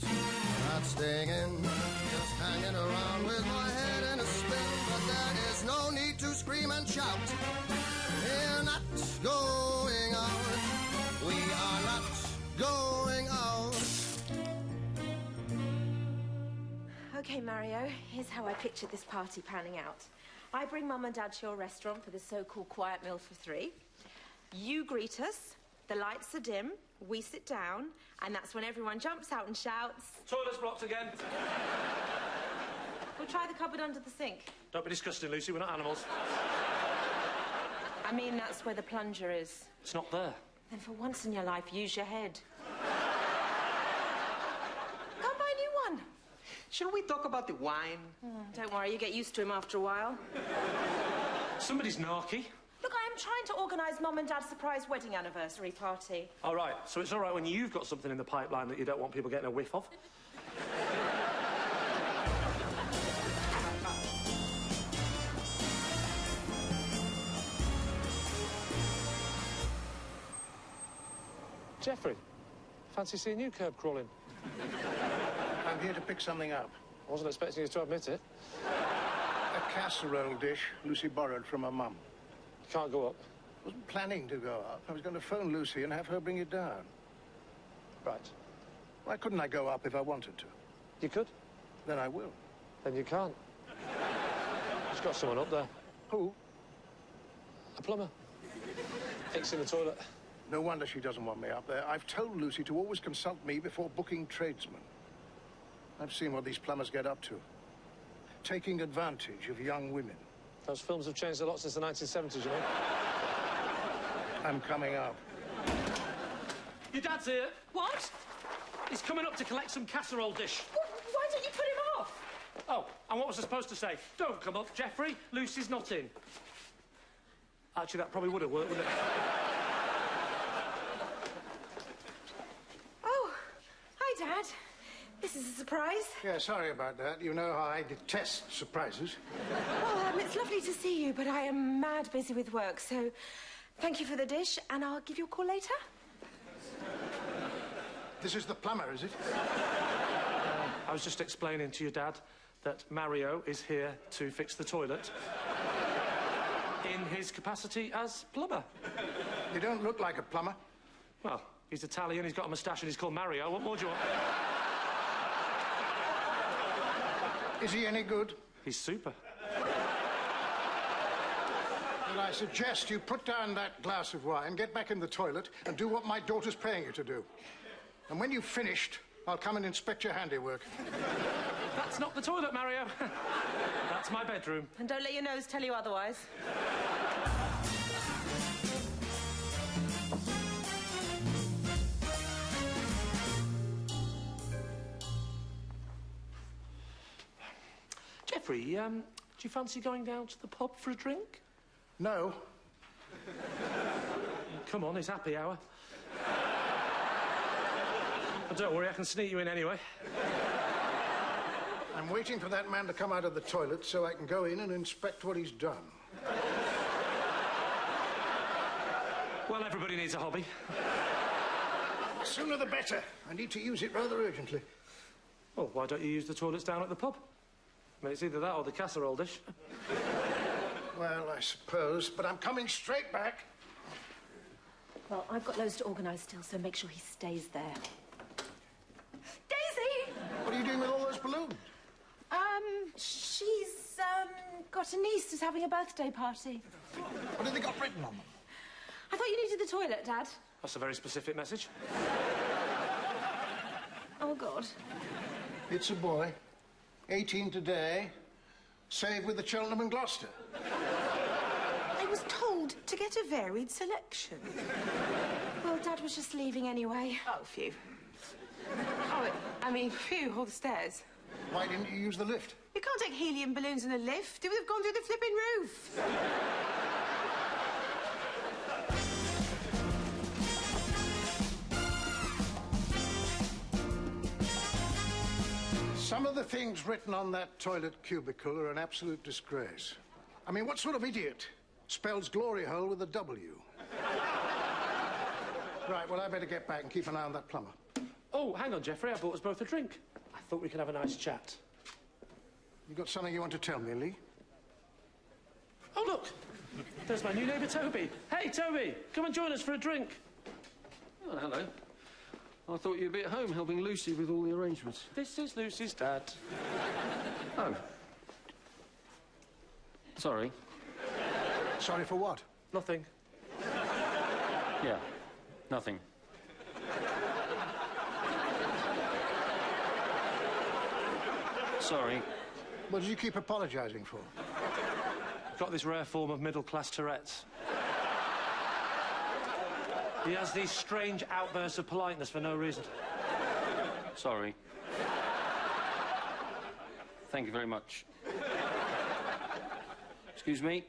out, not staying in, just hanging around with my head in a spin. But there is no need to scream and shout. We're not going out. We are not going out. Okay, Mario, here's how I pictured this party panning out. I bring Mum and Dad to your restaurant for the so-called quiet meal for three. You greet us, the lights are dim, we sit down, and that's when everyone jumps out and shouts... Toilet's blocked again. We'll try the cupboard under the sink. Don't be disgusting, Lucy, we're not animals. I mean, that's where the plunger is. It's not there. Then for once in your life, use your head. Can't buy a new one. Shall we talk about the wine? Don't worry, you get used to him after a while. Somebody's narky. Look, I am trying to organise Mum and Dad's surprise wedding anniversary party. All right, so it's all right when you've got something in the pipeline that you don't want people getting a whiff of? Jeffrey, fancy seeing you curb crawling? I'm here to pick something up. I wasn't expecting you to admit it. A casserole dish Lucy borrowed from her mum. You can't go up. I wasn't planning to go up. I was going to phone Lucy and have her bring it down. Right. Why couldn't I go up if I wanted to? You could. Then I will. Then you can't. She's got someone up there. Who? A plumber. Fixing the toilet. No wonder she doesn't want me up there. I've told Lucy to always consult me before booking tradesmen. I've seen what these plumbers get up to. Taking advantage of young women. Those films have changed a lot since the 1970s, you know. I'm coming up. Your dad's here. What? He's coming up to collect some casserole dish. Why don't you put him off? Oh, and what was I supposed to say? Don't come up, Jeffrey. Lucy's not in. Actually, that probably would have worked, wouldn't it? Oh, hi, Dad. This is a surprise. Yeah, sorry about that. You know how I detest surprises. Well, it's lovely to see you, but I am mad busy with work, so thank you for the dish, and I'll give you a call later. This is the plumber, is it? I was just explaining to your dad that Mario is here to fix the toilet in his capacity as plumber. You don't look like a plumber. Well, he's Italian, he's got a moustache and he's called Mario. What more do you want? Is he any good? He's super. Well, I suggest you put down that glass of wine, get back in the toilet, and do what my daughter's paying you to do. And when you've finished, I'll come and inspect your handiwork. That's not the toilet, Mario. That's my bedroom. And don't let your nose tell you otherwise. Jeffrey, do you fancy going down to the pub for a drink? No. Come on, it's happy hour. But don't worry, I can sneak you in anyway. I'm waiting for that man to come out of the toilet so I can go in and inspect what he's done. Well, everybody needs a hobby. The sooner the better. I need to use it rather urgently. Well, why don't you use the toilets down at the pub? I mean, it's either that or the casserole dish. Well, I suppose, but I'm coming straight back. Well, I've got loads to organise still, so make sure he stays there. Daisy! What are you doing with all those balloons? She's, got a niece who's having a birthday party. What have they got written on them? I thought you needed the toilet, Dad. That's a very specific message. Oh, God. It's a boy. 18 today. Saved with the Cheltenham and Gloucester. I was told to get a varied selection. Well, Dad was just leaving anyway. Oh, phew. Oh, I mean, phew, all the stairs. Why didn't you use the lift? You can't take helium balloons in a lift. It would have gone through the flipping roof. Some of the things written on that toilet cubicle are an absolute disgrace. I mean, what sort of idiot spells glory hole with a W? Right, well, I better get back and keep an eye on that plumber. Oh, hang on, Geoffrey. I bought us both a drink. I thought we could have a nice chat. You got something you want to tell me, Lee? Oh, look. There's my new neighbour, Toby. Hey, Toby, come and join us for a drink. Oh, hello. I thought you'd be at home helping Lucy with all the arrangements. This is Lucy's dad. Oh. Sorry. Sorry for what? Nothing. Yeah, nothing. Sorry. What did you keep apologising for? Got this rare form of middle-class Tourette's. He has these strange outbursts of politeness for no reason. Sorry. Thank you very much. Excuse me?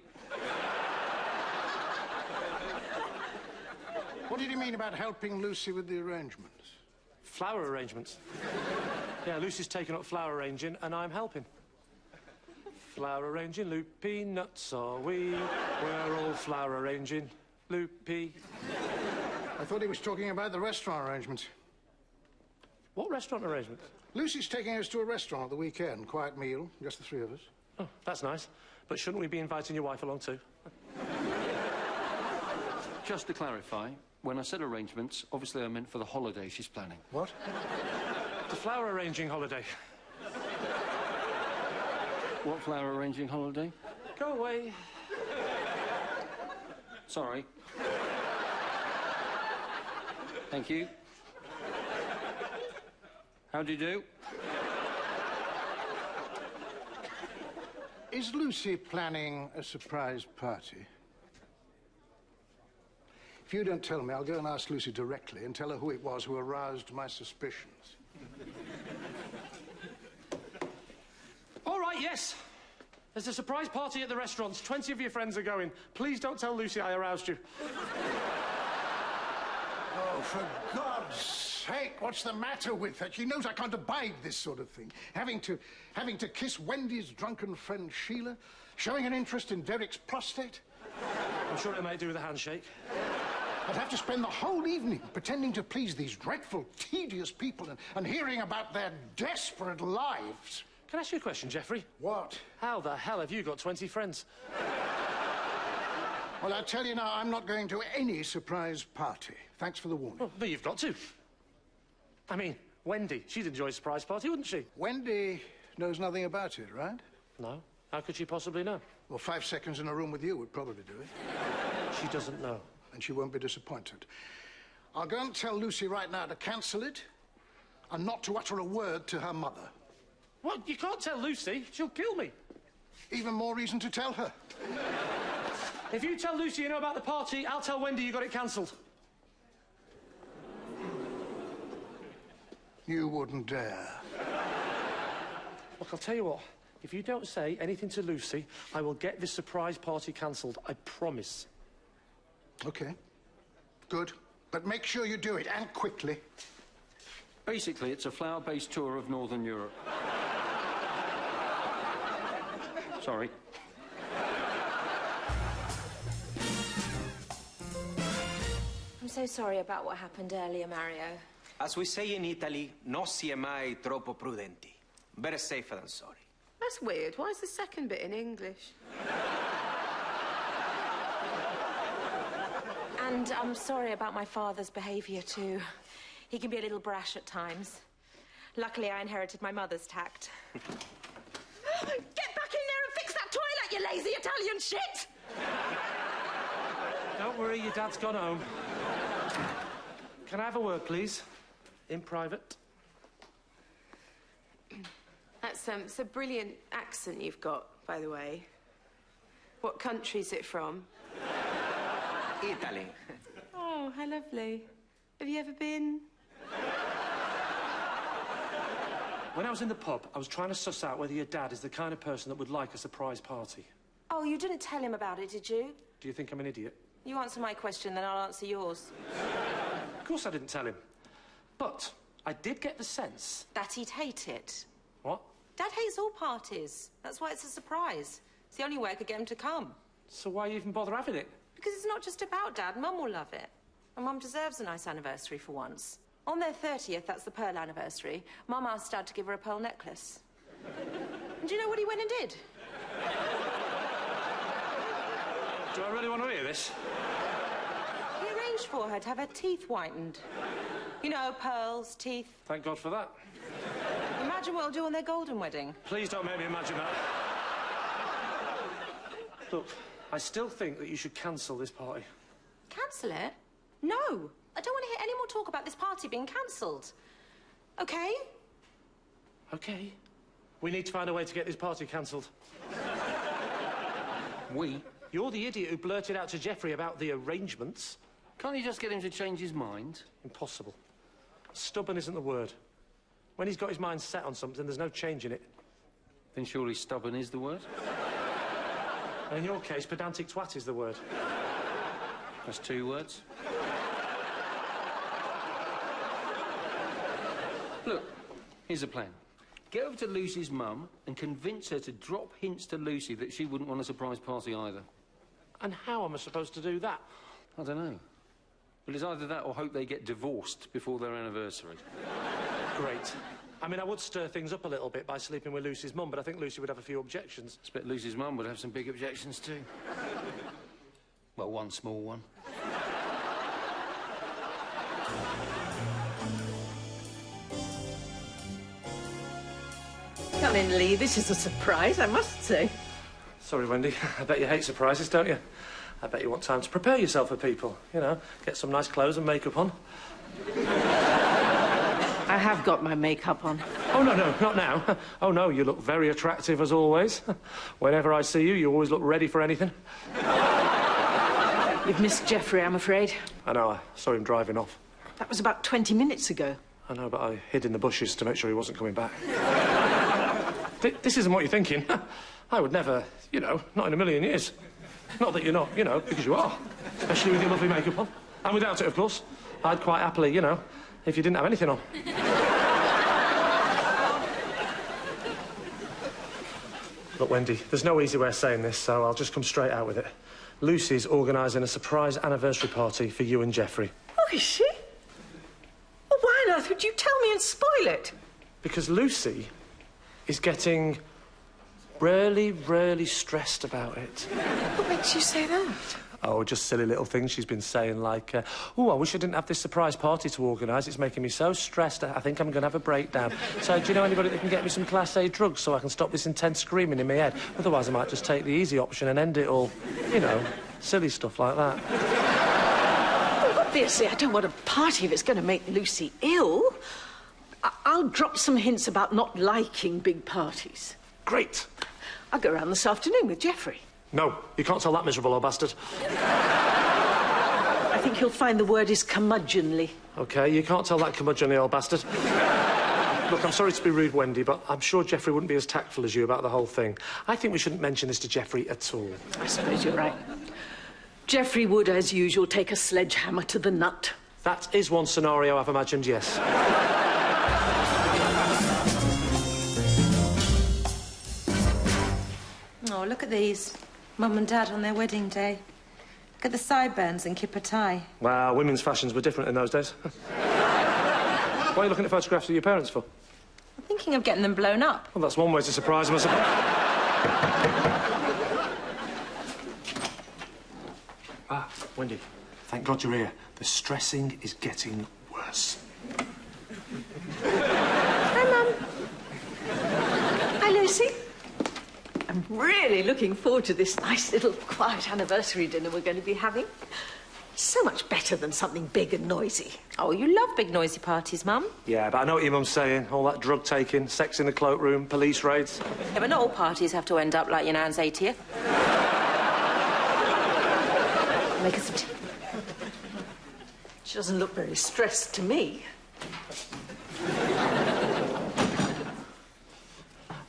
What did you mean about helping Lucy with the arrangements? Flower arrangements. Yeah, Lucy's taken up flower arranging, and I'm helping. Flower arranging, loopy nuts are we. We're all flower arranging, loopy. I thought he was talking about the restaurant arrangements. What restaurant arrangements? Lucy's taking us to a restaurant at the weekend. Quiet meal, just the three of us. Oh, that's nice. But shouldn't we be inviting your wife along too? Just to clarify, when I said arrangements, obviously I meant for the holiday she's planning. What? The flower arranging holiday. What flower arranging holiday? Go away. Sorry. Thank you. How do you do? Is Lucy planning a surprise party? If you don't tell me, I'll go and ask Lucy directly and tell her who it was who aroused my suspicions. All right, yes. There's a surprise party at the restaurant. 20 of your friends are going. Please don't tell Lucy I aroused you. Oh, for God's sake, what's the matter with her? She knows I can't abide this sort of thing. Having to kiss Wendy's drunken friend Sheila, showing an interest in Derek's prostate. I'm sure it might do with a handshake. I'd have to spend the whole evening pretending to please these dreadful, tedious people and hearing about their desperate lives. Can I ask you a question, Geoffrey? What? How the hell have you got 20 friends? Well, I tell you now, I'm not going to any surprise party. Thanks for the warning. Oh, but you've got to. I mean, Wendy, she'd enjoy a surprise party, wouldn't she? Wendy knows nothing about it, right? No. How could she possibly know? Well, 5 seconds in a room with you would probably do it. She doesn't know. And she won't be disappointed. I'll go and tell Lucy right now to cancel it and not to utter a word to her mother. What? You can't tell Lucy. She'll kill me. Even more reason to tell her. If you tell Lucy you know about the party, I'll tell Wendy you got it cancelled. You wouldn't dare. Look, I'll tell you what. If you don't say anything to Lucy, I will get this surprise party cancelled. I promise. OK. Good. But make sure you do it, and quickly. Basically, it's a flower-based tour of Northern Europe. Sorry. I'm so sorry about what happened earlier, Mario. As we say in Italy, non si è mai troppo prudenti. Better safe than sorry. That's weird. Why is the second bit in English? And I'm sorry about my father's behaviour, too. He can be a little brash at times. Luckily, I inherited my mother's tact. Get back in there and fix that toilet, you lazy Italian shit! Don't worry, your dad's gone home. Can I have a word, please? In private. That's it's a brilliant accent you've got, by the way. What country's it from? Italy. Oh, how lovely. Have you ever been? When I was in the pub, I was trying to suss out whether your dad is the kind of person that would like a surprise party. Oh, you didn't tell him about it, did you? Do you think I'm an idiot? You answer my question, then I'll answer yours. Of course I didn't tell him. But I did get the sense... That he'd hate it. What? Dad hates all parties. That's why it's a surprise. It's the only way I could get him to come. So why even bother having it? Because it's not just about Dad. Mum will love it. And Mum deserves a nice anniversary for once. On their 30th, that's the pearl anniversary, Mum asked Dad to give her a pearl necklace. And do you know what he went and did? Do I really want to hear this? He arranged for her to have her teeth whitened. You know, pearls, teeth. Thank God for that. Imagine what he'll do on their golden wedding. Please don't make me imagine that. Look, I still think that you should cancel this party. Cancel it? No. I don't want to hear any more talk about this party being cancelled. OK? OK. We need to find a way to get this party cancelled. We? You're the idiot who blurted out to Jeffrey about the arrangements. Can't you just get him to change his mind? Impossible. Stubborn isn't the word. When he's got his mind set on something, there's no changing it. Then surely stubborn is the word? In your case, pedantic twat is the word. That's 2 words. Look, here's a plan. Get over to Lucy's mum and convince her to drop hints to Lucy that she wouldn't want a surprise party either. And how am I supposed to do that? I don't know. Well, it's either that or hope they get divorced before their anniversary. Great. I mean, I would stir things up a little bit by sleeping with Lucy's mum, but I think Lucy would have a few objections. I expect Lucy's mum would have some big objections too. Well, one small one. Come in, Lee. This is a surprise, I must say. Sorry, Wendy. I bet you hate surprises, don't you? I bet you want time to prepare yourself for people. You know, get some nice clothes and makeup on. I have got my makeup on. Oh, no, not now. Oh, no, you look very attractive as always. Whenever I see you, you always look ready for anything. You've missed Jeffrey, I'm afraid. I know, I saw him driving off. That was about 20 minutes ago. I know, but I hid in the bushes to make sure he wasn't coming back. This isn't what you're thinking. I would never, you know, not in a million years. Not that you're not, you know, because you are. Especially with your lovely makeup on. And without it, of course. I'd quite happily, you know, if you didn't have anything on. Look, Wendy, there's no easy way of saying this, so I'll just come straight out with it. Lucy's organising a surprise anniversary party for you and Jeffrey. Oh, is she? Well, why on earth would you tell me and spoil it? Because Lucy is getting really, really stressed about it. What makes you say that? Oh, just silly little things she's been saying, like, oh, I wish I didn't have this surprise party to organise. It's making me so stressed. I think I'm going to have a breakdown. So, do you know anybody that can get me some Class A drugs so I can stop this intense screaming in my head? Otherwise, I might just take the easy option and end it all. You know, silly stuff like that. Well, obviously, I don't want a party that's going to make Lucy ill. I'll drop some hints about not liking big parties. Great. I'll go around this afternoon with Jeffrey. No, you can't tell that miserable old bastard. I think you'll find the word is curmudgeonly. OK, you can't tell that curmudgeonly old bastard. Look, I'm sorry to be rude, Wendy, but I'm sure Jeffrey wouldn't be as tactful as you about the whole thing. I think we shouldn't mention this to Jeffrey at all. I suppose you're right. Jeffrey would, as usual, take a sledgehammer to the nut. That is one scenario I've imagined, yes. Oh, look at these. Mum and Dad on their wedding day. Look at the sideburns and kipper tie. Wow, women's fashions were different in those days. Why are you looking at photographs of your parents for? I'm thinking of getting them blown up. Well, that's one way to surprise them, I suppose. Ah, Wendy, thank God you're here. The stressing is getting worse. Hi, Mum. Hi, Lucy. I'm really looking forward to this nice little quiet anniversary dinner we're going to be having. So much better than something big and noisy. Oh, you love big noisy parties, Mum. Yeah, but I know what your mum's saying. All that drug taking, sex in the cloakroom, police raids. Yeah, but not all parties have to end up like your nan's 80th. Make us some tea. She doesn't look very stressed to me.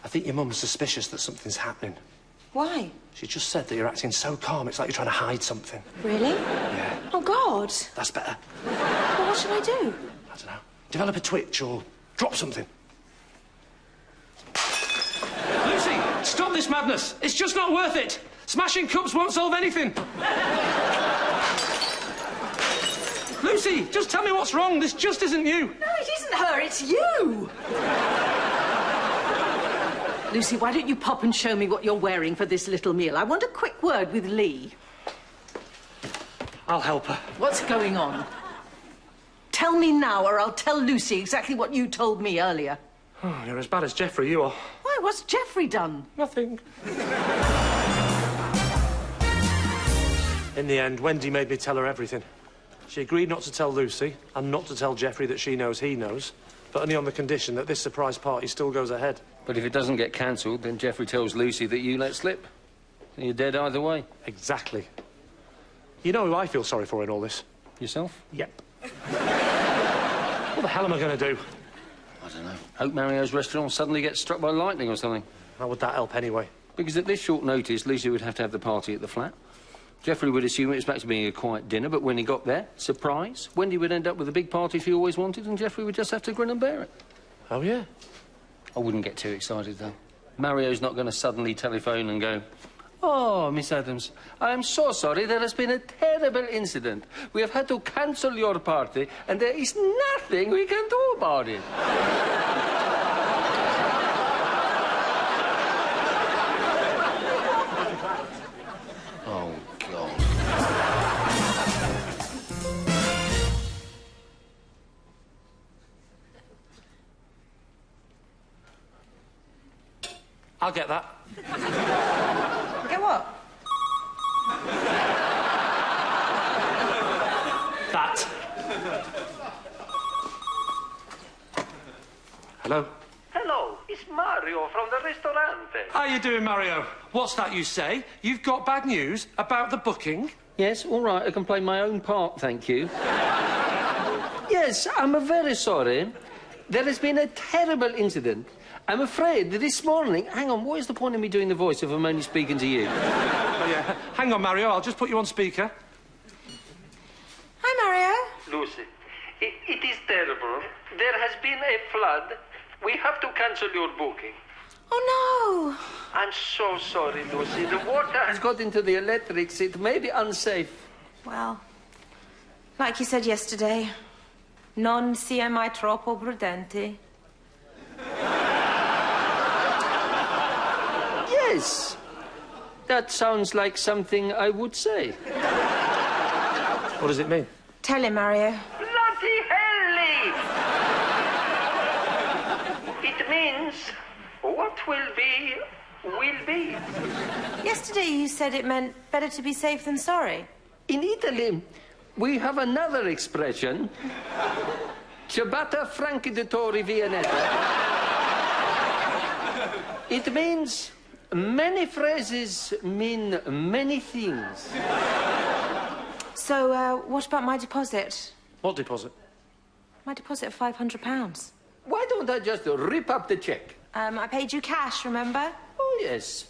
I think your mum's suspicious that something's happening. Why? She just said that you're acting so calm, it's like you're trying to hide something. Really? Yeah. Oh, God. That's better. Well, what should I do? I don't know. Develop a twitch or drop something. Lucy, stop this madness. It's just not worth it. Smashing cups won't solve anything. Lucy, just tell me what's wrong. This just isn't you. No, it isn't her, it's you! Lucy, why don't you pop and show me what you're wearing for this little meal? I want a quick word with Lee. I'll help her. What's going on? Tell me now, or I'll tell Lucy exactly what you told me earlier. Oh, you're as bad as Jeffrey, you are. Why, what's Jeffrey done? Nothing. In the end, Wendy made me tell her everything. She agreed not to tell Lucy and not to tell Jeffrey that she knows he knows, but only on the condition that this surprise party still goes ahead. But if it doesn't get cancelled, then Jeffrey tells Lucy that you let slip. And you're dead either way. Exactly. You know who I feel sorry for in all this? Yourself? Yep. What the hell am I going to do? I don't know. Hope Mario's restaurant suddenly gets struck by lightning or something. How would that help anyway? Because at this short notice, Lucy would have to have the party at the flat. Jeffrey would assume it was back to being a quiet dinner, but when he got there, surprise, Wendy would end up with the big party she always wanted, and Jeffrey would just have to grin and bear it. Oh, yeah? I wouldn't get too excited, though. Mario's not going to suddenly telephone and go, "Oh, Miss Adams, I am so sorry. There has been a terrible incident. We have had to cancel your party, and there is nothing we can do about it." Oh, God. I'll get that. Get what? That. Hello? Hello, it's Mario from the Ristorante. How you doing, Mario? What's that you say? You've got bad news about the booking? Yes, all right, I can play my own part, thank you. Yes, I'm very sorry. There has been a terrible incident. I'm afraid that this morning... Hang on, what is the point of me doing the voice if I'm only speaking to you? Oh, yeah. Hang on, Mario, I'll just put you on speaker. Hi, Mario. Lucy, it is terrible. There has been a flood. We have to cancel your booking. Oh, no. I'm so sorry, Lucy. The water It's got into the electrics. It may be unsafe. Well, like you said yesterday, non sia mai troppo prudenti. Yes. That sounds like something I would say. What does it mean? Tell him, Mario. Bloody helly! It means what will be, will be. Yesterday you said it meant better to be safe than sorry. In Italy, we have another expression. Ciabatta franchidatori vianetta. It means many phrases mean many things. So, what about my deposit? What deposit? My deposit of £500. Why don't I just rip up the check? I paid you cash, remember? Oh, yes.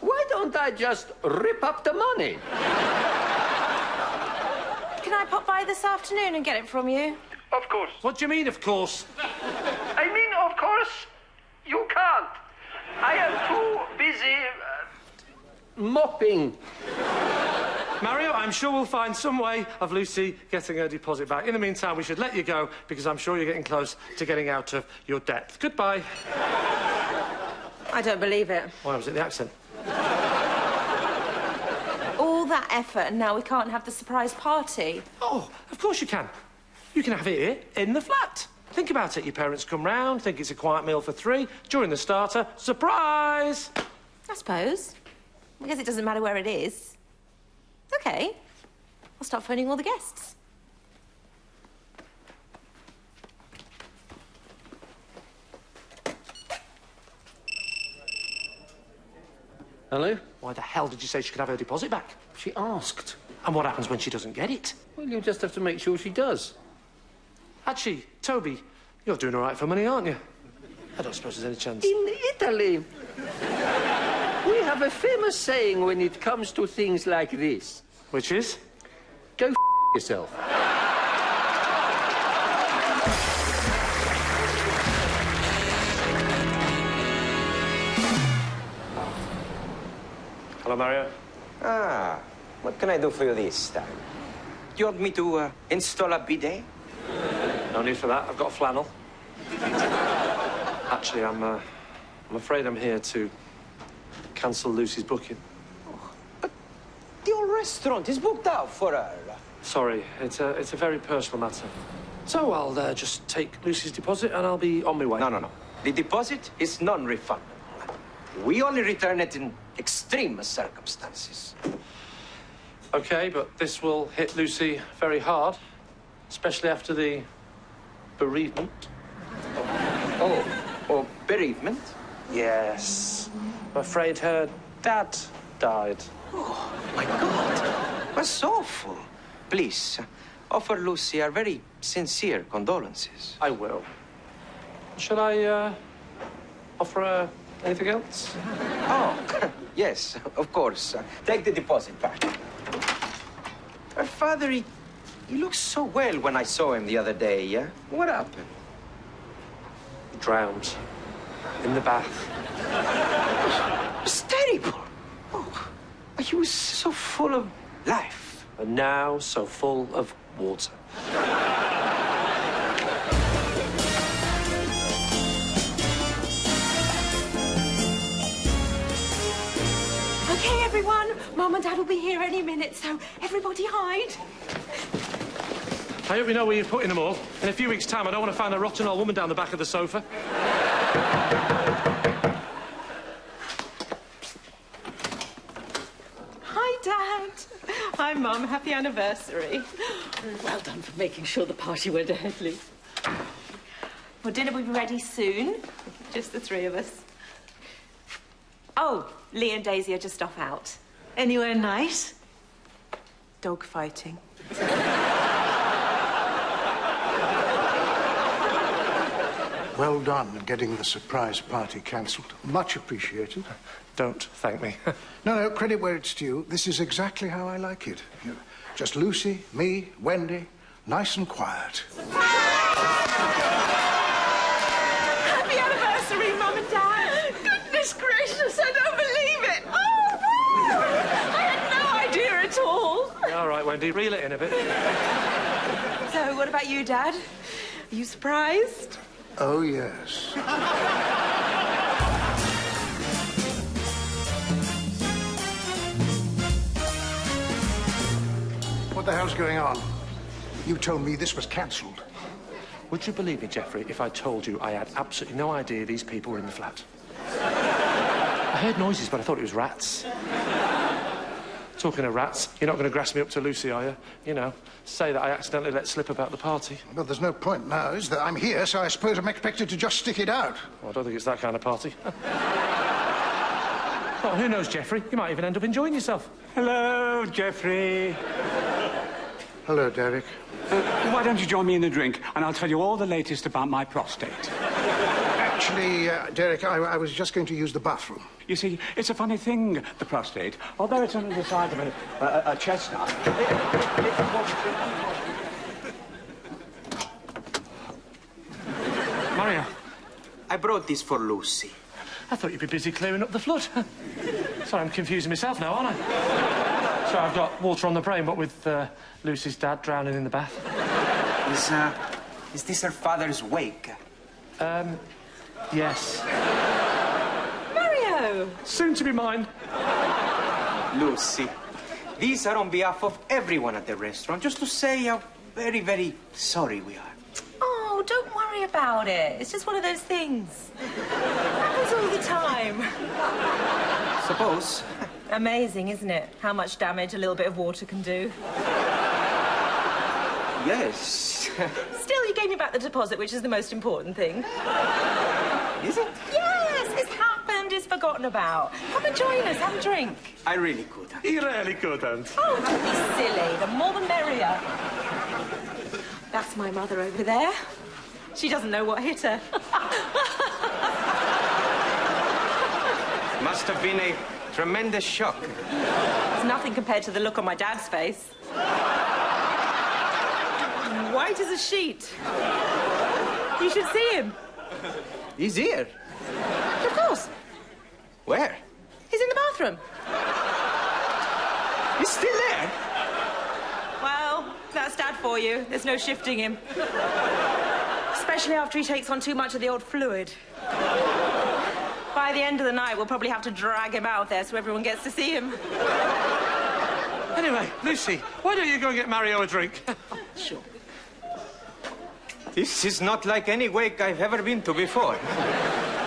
Why don't I just rip up the money? Can I pop by this afternoon and get it from you? Of course. What do you mean, of course? I mean, of course, you can't. I am too busy... Mopping. Mario, I'm sure we'll find some way of Lucy getting her deposit back. In the meantime, we should let you go because I'm sure you're getting close to getting out of your debt. Goodbye. I don't believe it. Why was it the accent? All that effort and now we can't have the surprise party. Oh, of course you can. You can have it here in the flat. Think about it. Your parents come round, think it's a quiet meal for three. During the starter, surprise! I suppose. I guess it doesn't matter where it is. Okay. I'll start phoning all the guests. Hello? Why the hell did you say she could have her deposit back? She asked. And what happens when she doesn't get it? Well, you'll just have to make sure she does. Actually, Toby, you're doing all right for money, aren't you? I don't suppose there's any chance. In Italy, we have a famous saying when it comes to things like this. Which is? Go yourself. Hello, Mario. Ah, what can I do for you this time? you want me to install a bidet? No need for that. I've got a flannel. Actually, I'm afraid I'm here to cancel Lucy's booking. But the whole restaurant is booked out for her. Sorry, it's a very personal matter. So I'll just take Lucy's deposit and I'll be on my way. No. The deposit is non-refundable. We only return it in extreme circumstances. Okay, but this will hit Lucy very hard, especially after the bereavement. Oh, bereavement? Yes. I'm afraid her dad died. Oh, my God. That's awful. Please, offer Lucy our very sincere condolences. I will. Shall I offer her anything else? Oh, yes, of course. Take the deposit back. Her father, he looked so well when I saw him the other day, yeah? What happened? Drowned. In the bath. It was terrible. Oh, he was so full of life. And now so full of water. Okay, everyone. Mum and Dad will be here any minute, so everybody hide. I hope you know where you're putting them all. In a few weeks' time, I don't want to find a rotten old woman down the back of the sofa. Hi, Dad. Hi, Mum. Happy anniversary. Well done for making sure the party went ahead, Lee. Well, dinner will be ready soon. Just the three of us. Oh, Lee and Daisy are just off out. Anywhere nice? Dog fighting. Well done getting the surprise party cancelled. Much appreciated. Don't thank me. No, credit where it's due. This is exactly how I like it. You know, just Lucy, me, Wendy, nice and quiet. Happy anniversary, Mum and Dad. Goodness gracious, I don't believe it. Oh, no! I had no idea at all. All right, Wendy, reel it in a bit. So, what about you, Dad? Are you surprised? Oh, yes. What the hell's going on? You told me this was cancelled. Would you believe me, Geoffrey, if I told you I had absolutely no idea these people were in the flat? I heard noises, but I thought it was rats. Talking of rats, you're not going to grass me up to Lucy, are you? You know, say that I accidentally let slip about the party. Well, there's no point now, is there? I'm here, so I suppose I'm expected to just stick it out. Well, I don't think it's that kind of party. Oh, who knows, Geoffrey? You might even end up enjoying yourself. Hello, Geoffrey. Hello, Derek. Why don't you join me in a drink, and I'll tell you all the latest about my prostate. Actually, Derek, I was just going to use the bathroom. You see, it's a funny thing, the prostate. Although it's on the side of a chestnut. Mario, I brought this for Lucy. I thought you'd be busy clearing up the flood. Sorry, I'm confusing myself now, aren't I? So I've got water on the brain, but with Lucy's dad drowning in the bath. Is this her father's wake? Yes. Mario! Soon to be mine. Lucy, these are on behalf of everyone at the restaurant, just to say how very, very sorry we are. Oh, don't worry about it. It's just one of those things. Happens all the time. Suppose. Amazing, isn't it? How much damage a little bit of water can do. Yes. Still, you gave me back the deposit, which is the most important thing. Is it? Yes, it's happened. It's forgotten about. Come and join us. Have a drink. I really couldn't. You really couldn't. Oh, don't be silly. The more the merrier. That's my mother over there. She doesn't know what hit her. Must have been a tremendous shock. It's nothing compared to the look on my dad's face. White as a sheet. You should see him. He's here. Of course. Where? He's in the bathroom. He's still there? Well, for you. There's no shifting him. Especially after he takes on too much of the old fluid. By the end of the night, we'll probably have to drag him out there so everyone gets to see him. Anyway, Lucy, why don't you go and get Mario a drink? Sure. This is not like any wake I've ever been to before.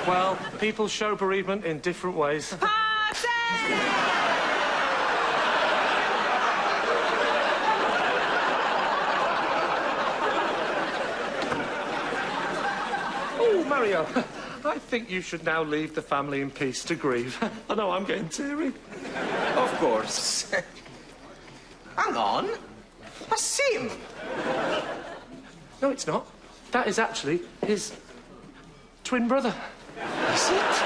Well, people show bereavement in different ways. Party! Oh, Mario, I think you should now leave the family in peace to grieve. I know I'm getting teary. Of course. Hang on. A sim. No, it's not. That is actually his twin brother. Is it?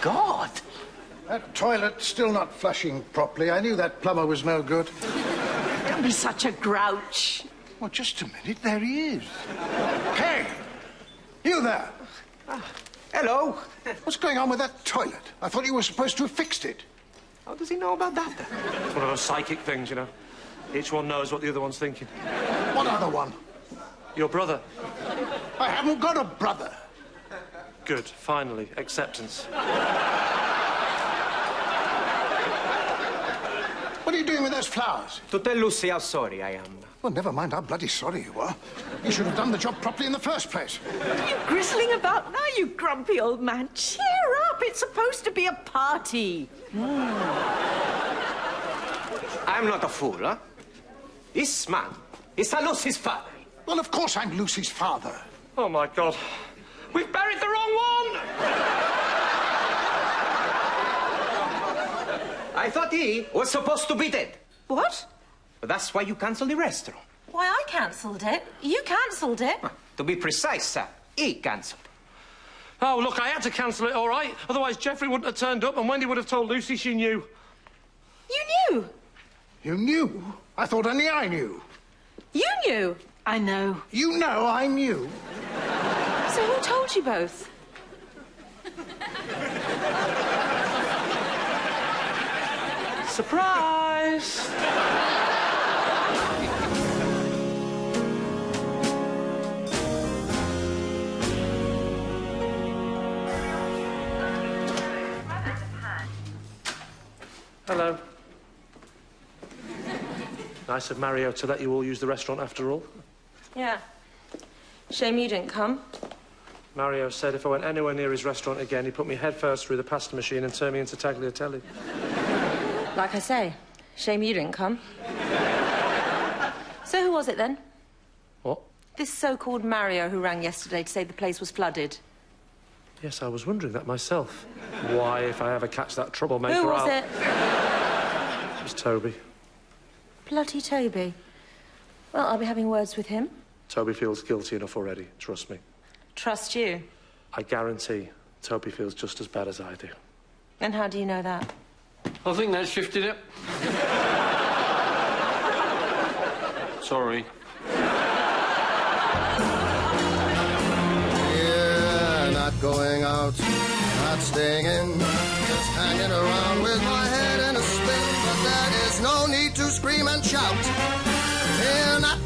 God. That toilet's still not flushing properly. I knew that plumber was no good. Don't be such a grouch. Well, just a minute. There he is. Hey! You there! Hello. What's going on with that toilet? I thought you were supposed to have fixed it. How does he know about that? It's one of those psychic things, you know. Each one knows what the other one's thinking. What other one? Your brother. I haven't got a brother. Good. Finally. Acceptance. What are you doing with those flowers? To tell Lucy how sorry I am. Well, never mind how bloody sorry you are. You should have done the job properly in the first place. What are you grizzling about now, you grumpy old man? Cheer up. It's supposed to be a party. I'm not a fool, huh? This man is Lucy's father. Well, of course I'm Lucy's father. Oh, my God. We've buried the wrong one! I thought he was supposed to be dead. What? But that's why you cancelled the restaurant. Why, I cancelled it. You cancelled it. To be precise, he cancelled. Oh, look, I had to cancel it, all right? Otherwise, Jeffrey wouldn't have turned up and Wendy would have told Lucy she knew. You knew? You knew? I thought only I knew. You knew? I know. You know I knew. So who told you both? Surprise! Hello. Nice of Mario to let you all use the restaurant after all. Yeah. Shame you didn't come. Mario said if I went anywhere near his restaurant again, he'd put me head first through the pasta machine and turn me into tagliatelle. Like I say, shame you didn't come. So who was it then? What? This so-called Mario who rang yesterday to say the place was flooded. Yes, I was wondering that myself. Why, if I ever catch that troublemaker, Who was it? It was Toby. Bloody Toby. Well, I'll be having words with him. Toby feels guilty enough already, trust me. Trust you. I guarantee Toby feels just as bad as I do. And how do you know that? I think that shifted it. Sorry. Yeah, not going out, not staying in, just hanging around with my head in a spin. But there is no need to scream and shout. Yeah, not